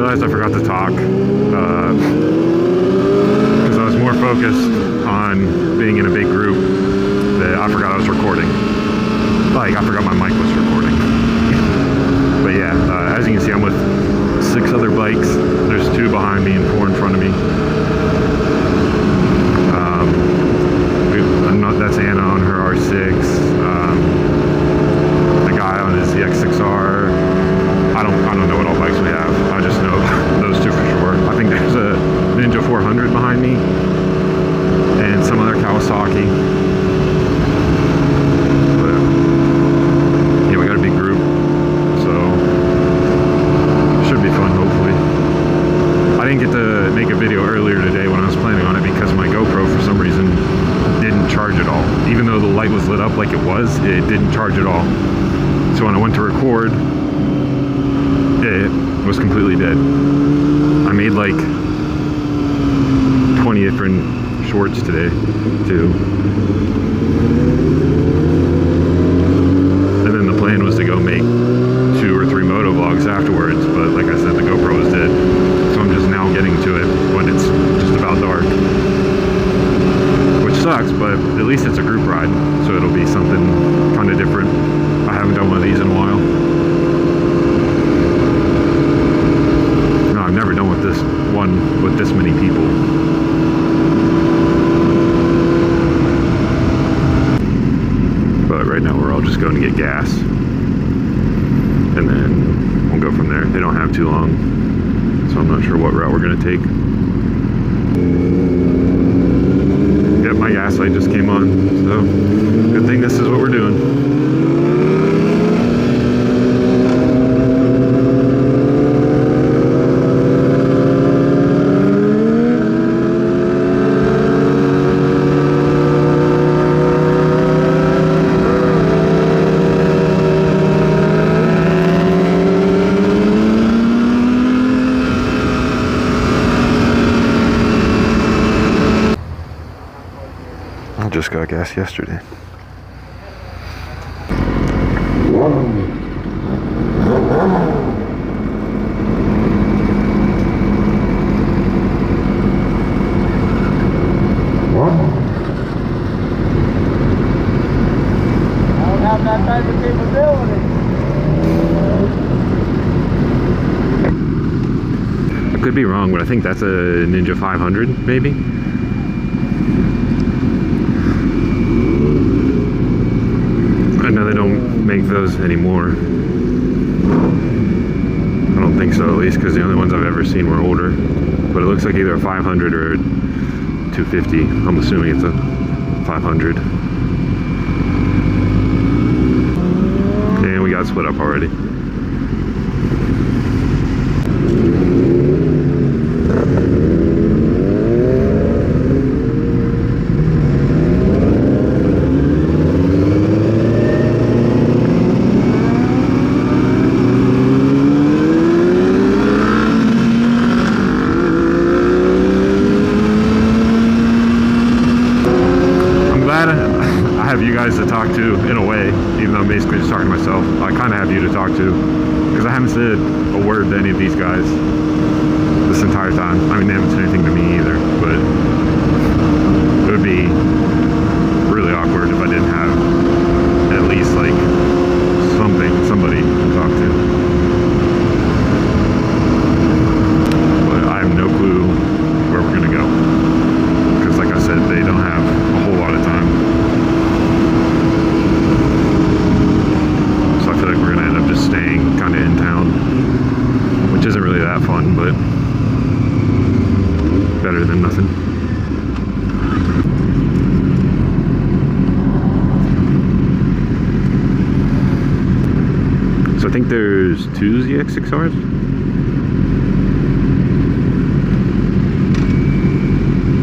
realized I forgot to talk because I was more focused on being in a big group that I forgot I was recording. Like, I forgot my mic was recording. But yeah, as you can see, I'm with 6 other bikes. There's 2 behind me and 4 in front of me. That's Anna on her R6. The guy on his ZX6R. I don't know what all bikes we have. I just know those 2 for sure. I think there's a Ninja 400 behind me and some other Kawasaki. But yeah, we got a big group, so should be fun. Hopefully, I didn't get to make a video earlier today when I was planning on it because my GoPro for some reason didn't charge at all. Even though the light was lit up like it didn't charge at all. So when I went to record, it was completely dead. I made like 20 different shorts today too. And then the plan was to go make 2 or 3 moto vlogs afterwards, but like I said, the GoPro was dead. So I'm just now getting to it when it's just about dark. Which sucks, but at least it's a group ride, so it'll be something kind of different. I haven't done one of these in a while. No, I've never done with this one with this many people. But right now we're all just going to get gas, and then we'll go from there. They don't have too long, so I'm not sure what route we're going to take. Yep, my gas light just came on, so good thing this is what we're doing. Just got gas yesterday. That type of capability. I could be wrong, but I think that's a Ninja 500, maybe. I know they don't make those anymore. I don't think so, at least, because the only ones I've ever seen were older. But it looks like either a 500 or a 250. I'm assuming it's a 500. And we got split up already. You guys to talk to in a way, even though I'm basically just talking to myself. I kind of have you to talk to because I haven't said a word to any of these guys this entire time. I mean, they haven't said anything to me either, but it would be really awkward if I didn't have at least like somebody to talk to. But I have no clue where we're gonna go because, like I said, they don't have a whole lot of time. Staying kind of in town, which isn't really that fun, but better than nothing. So I think there's 2 ZX6Rs.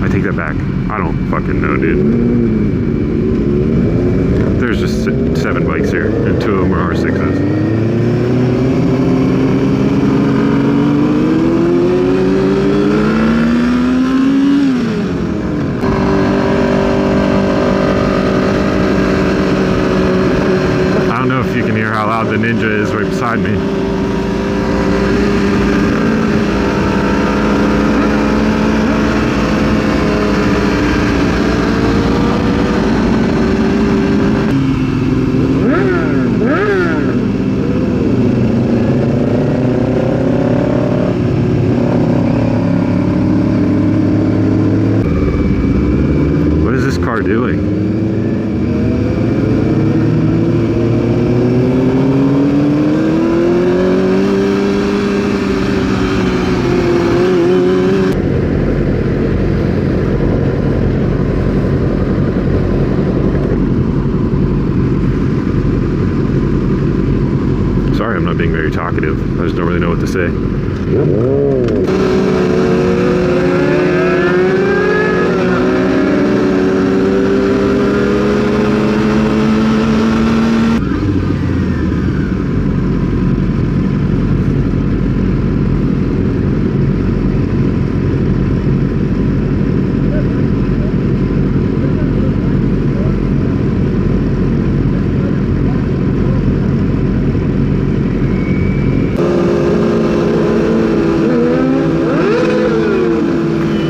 I take that back. I don't fucking know, dude. There's just 7 bikes here, and 2 of them are R6s. The Ninja is right beside me. car doing? Sorry, I'm not being very talkative. I just don't really know what to say.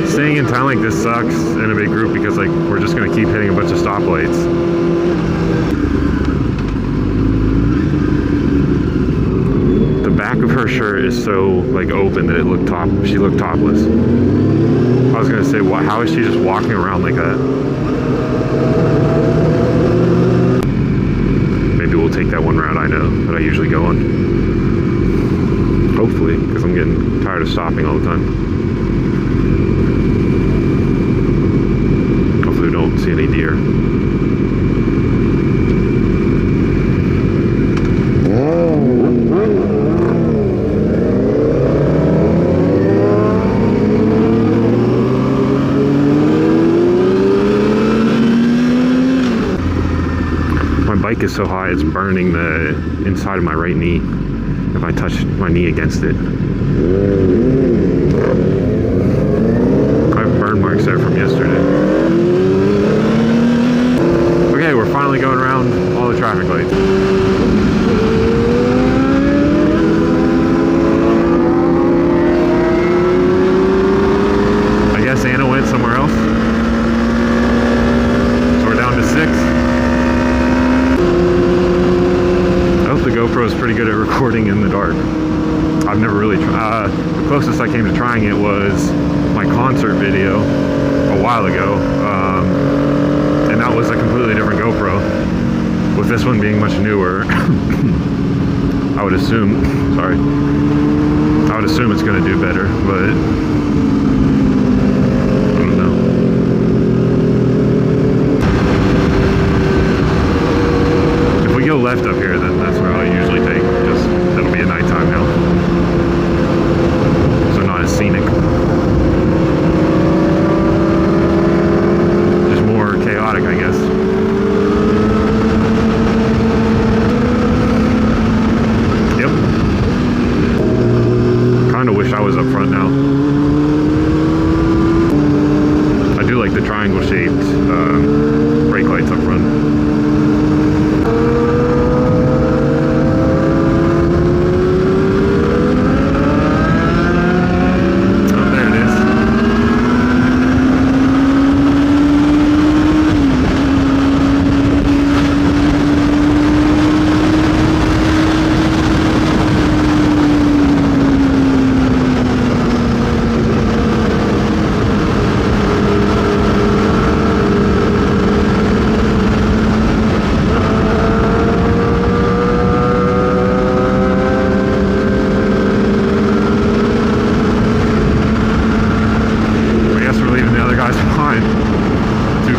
Staying in town like this sucks in a big group because like we're just gonna keep hitting a bunch of stoplights. The back of her shirt is so like open that it looked she looked topless. I was gonna say, what? How is she just walking around like that? Maybe we'll take that one route I know that I usually go on. Hopefully, because I'm getting tired of stopping all the time. Hopefully we don't see any deer. My bike is so hot it's burning the inside of my right knee if I touch my knee against it. I have burn marks there from yesterday. Okay, we're finally going around all the traffic lights. I guess Anna went somewhere else. So we're down to 6. I hope the GoPro is pretty good at recording in the dark. I've never really tried. The closest I came to trying it was my concert video a while ago. And that was a completely different GoPro. With this one being much newer, I would assume it's going to do better, but I don't know. If we go left up here, then that's where I'll usually take, just it'll be a nighttime now. So not as scenic. Just more chaotic, I guess. I wish I was up front now. I do like the triangle shaped brake lights up front. Oh, there it is.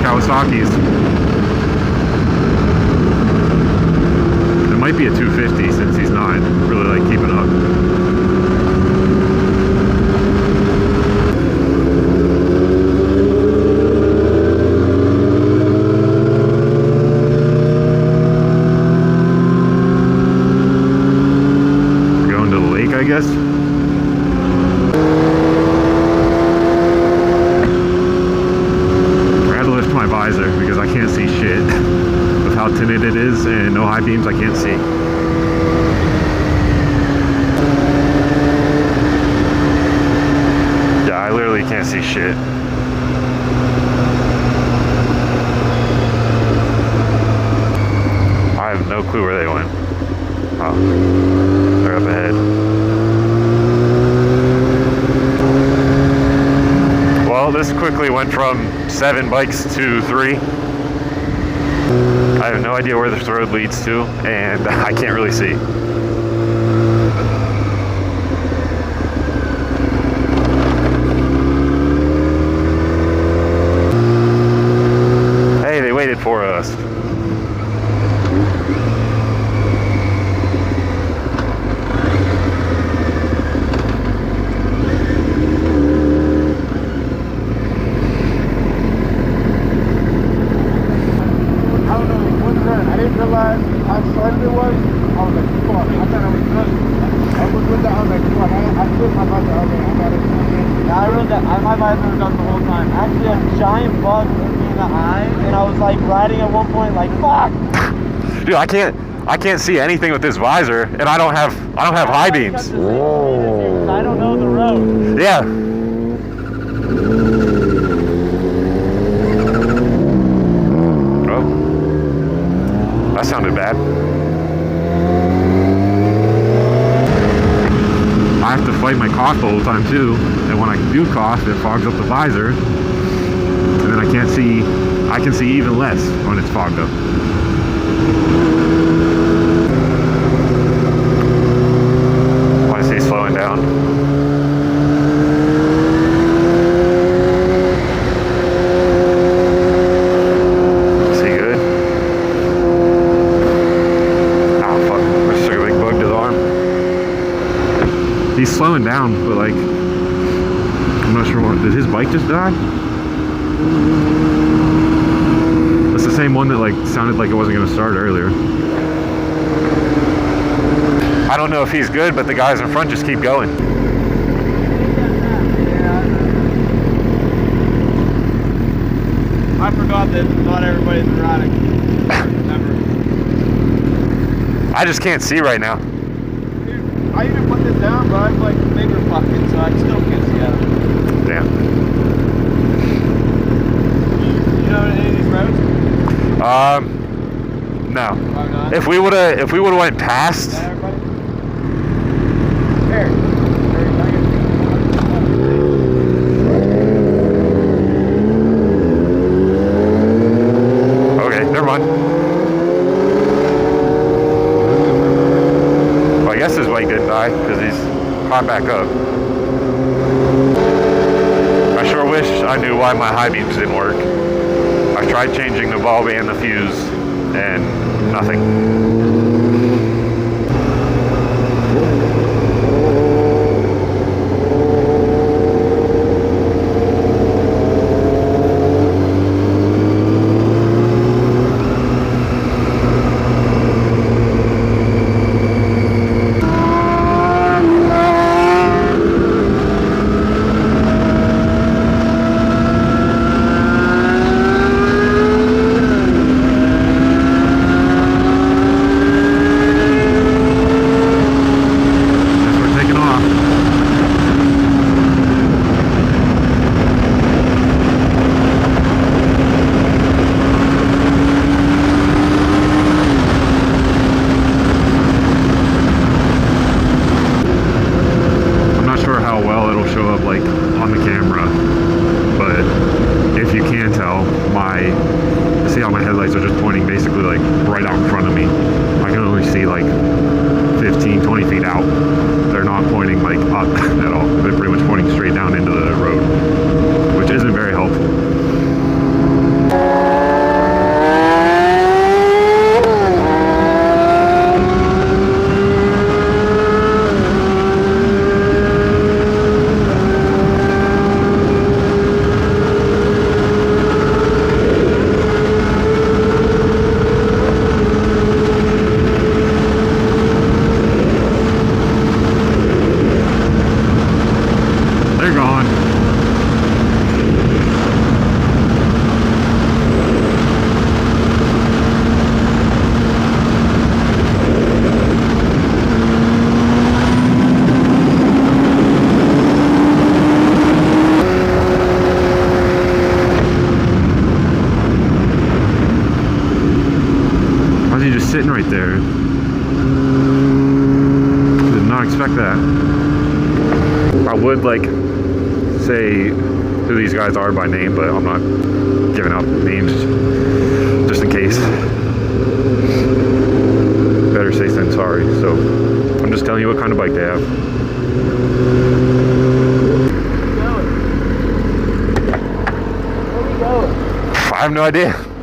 Kawasaki's. It might be a 250 since he's not really like keeping up. Going to the lake, I guess. My visor because I can't see shit with how tinted it is and no high beams. I can't see. Yeah, I literally can't see shit. I have no clue where they went. Oh, they're up ahead. Well, this quickly went from 7 bikes to 3. I have no idea where this road leads to, and I can't really see. Hey, they waited for us. I didn't realize how sudden it was. I was like, fuck. I thought I was good. I was with that. I was like, fuck. I flipped my bike. I was like, I got it. Yeah, I rode that. My visor was up the whole time. Actually, a giant bug hit me in the eye, and I was like riding at one point, like, fuck. Dude, I can't see anything with this visor, and I don't have high beams. I don't know the road. Yeah. Oh, that sounded bad. I have to fight my cough the whole time too, and when I do cough, it fogs up the visor, and then I can't see. I can see even less when it's fogged up. Why is he slowing down? Is he good? Oh fuck, I just took a big bug to the arm. He's slowing down, but like, I'm not sure what, did his bike just die? That's the same one that like sounded like it wasn't gonna start earlier. I don't know if he's good, but the guys in front just keep going. I forgot that not everybody's erratic. I just can't see right now. I even put this down, but I'm like bigger fucking, so I still can't see out. Damn. You know any of these roads? No. Oh, not? If we would've went past. Is that everybody? Here. Okay, never mind. Well, I guess his bike didn't die because he's caught back up. I sure wish I knew why my high beams didn't work. I tried changing the bulb and the fuse, and nothing. Sitting right there. Did not expect that. I would like say who these guys are by name, but I'm not giving out names just in case. Better safe than sorry. So I'm just telling you what kind of bike they have. Where are we going? I have no idea.